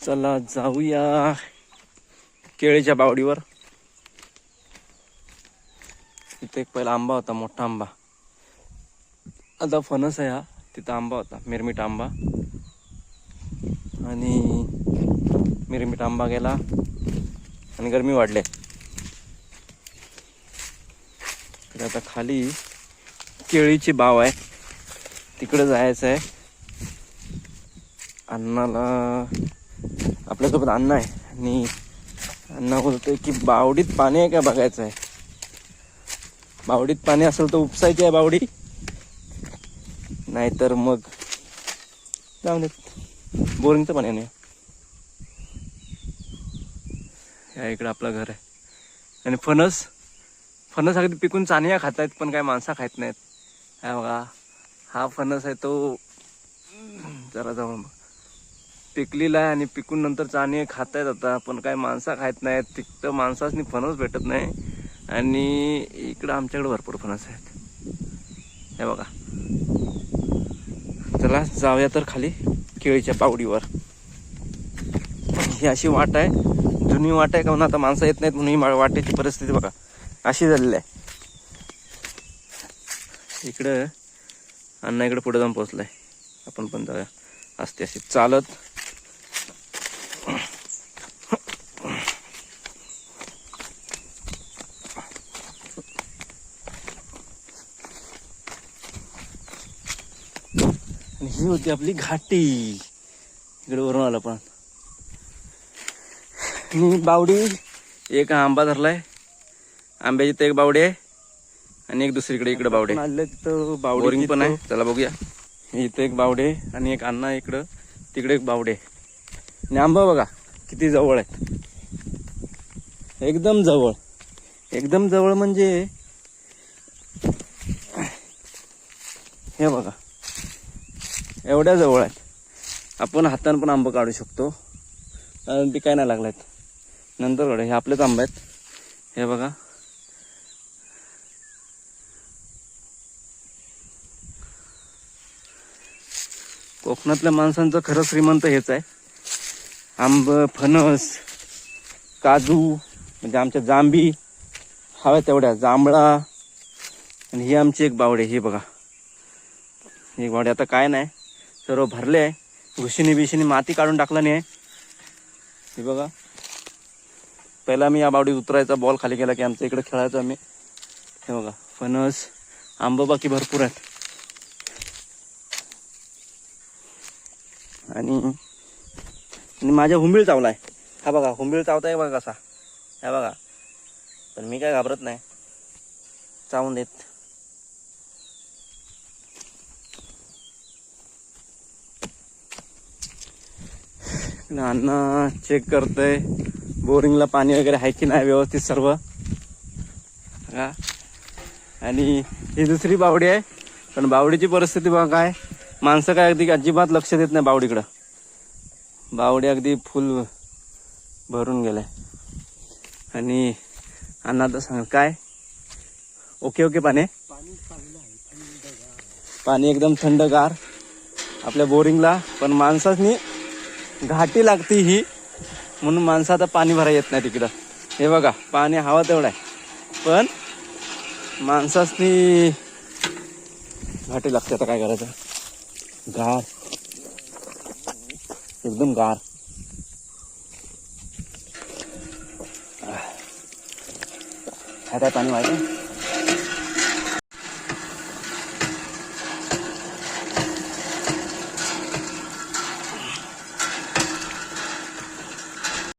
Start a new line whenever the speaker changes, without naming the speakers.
चला जाऊया केळीच्या बावडीवर. तिथे एक पहिला आंबा होता, मोठा आंबा. आता फणस आहे. हा तिथं आंबा होता, मिरमिट आंबा. आणि मिरमिट आंबा गेला आणि गरमी वाढले. तर आता खाली केळीची बाव आहे, तिकडे जायचं आहे. अण्णाला, आपल्यासोबत अण्णा आहे आणि अण्णा बोलतोय की बावडीत पाणी आहे का बघायचं आहे. बावडीत पाणी असेल तर उपसायची आहे बावडी, नाहीतर मग जाऊन देत. बोरिंगचं पाणी नाही. या इकडे आपलं घर आहे. आणि फणस अगदी पिकून चानिया खात आहेत, पण काय माणसा खात नाहीत. हा बघा, हा फणस आहे तो जरा जवळ पिकलेला आहे आणि पिकून नंतर चानिया खात आहेत आता, पण काय माणसा खात नाहीत. तिकडं माणसासनी फणस भेटत नाही. आणि इकडं आमच्याकडे भरपूर फणस आहेत. हे बघा, चला जाऊया तर खाली केळीच्या पावडीवर. ही अशी वाट आहे, जुनी वाट आहे. का म्हणून आता माणसं येत नाहीत म्हणून ही वाटेची परिस्थिती बघा अशी झालेली आहे. इकडं अण्णा इकडे पुढे जाऊन पोहोचलाय. आपण पण जाऊया असते अशी चालत. आणि ही होती आपली घाटी. इकडे वरून आलं पण. आणि बावडी एक आंबा धरलाय, आंब्याची तर एक बावडी आहे आणि एक दुसरीकडे इकडे बावडे आले. तिथं बोरिंग पण आहे. चला बघूया. इथे एक बावडे आणि एक अण्णा इकडं, तिकडे एक बावडे. आणि आंबा बघा किती जवळ आहेत, एकदम जवळ. एकदम जवळ म्हणजे हे बघा एवढ्या जवळ आहेत. आपण हातानं पण आंबा काढू शकतो, कारण ती काय नाही लागलायत. नंतर काढू. हे आपलेच आंबे आहेत. हे बघा, कोकणातल्या माणसांचं खरं श्रीमंत हेच आहे. आंब, फणस, काजू, म्हणजे आमच्या जांभी हव्या तेवढ्या, जांभळा. आणि ही आमची एक बावडे. ही बघा, ही बावडे आता काय नाही, सर्व भरले आहे. घुशीनी बिशीनी माती काढून टाकला नाही. हे बघा, पहिला मी या बावडीत उतरायचा, बॉल खाली गेला की आमच्या इकडे खेळायचो आम्ही. हे बघा, फणस, आंब बाकी भरपूर आहेत. आणि माझ्या हुंबीळ चावलाय. हा बघा, हुंबीळ चावताय बघा कसा. हा बघा, पण मी काय घाबरत नाही, चावून देत. अण्णा चेक करतोय बोरिंगला पाणी वगैरे आहे की नाही व्यवस्थित सर्व. हा, आणि ही दुसरी बावडी आहे. पण बावडीची परिस्थिती बघा काय, माणसं काय अगदी अजिबात लक्ष देत नाही बावडीकडं. बावडी अगदी फुल भरून गेलाय. आणि अण्णा तर सांग काय, ओके ओके पाणी पाणी एकदम थंडगार आपल्या बोरिंगला. पण माणसानी घाटी लागती ही, म्हणून माणसं आता पाणी भरायला येत नाही तिकडं. हे बघा, पाणी हवा तेवढं आहे, पण माणसानी घाटी लागते. आता काय करायचं, गार, एकदम गार. काय पाणी माहिती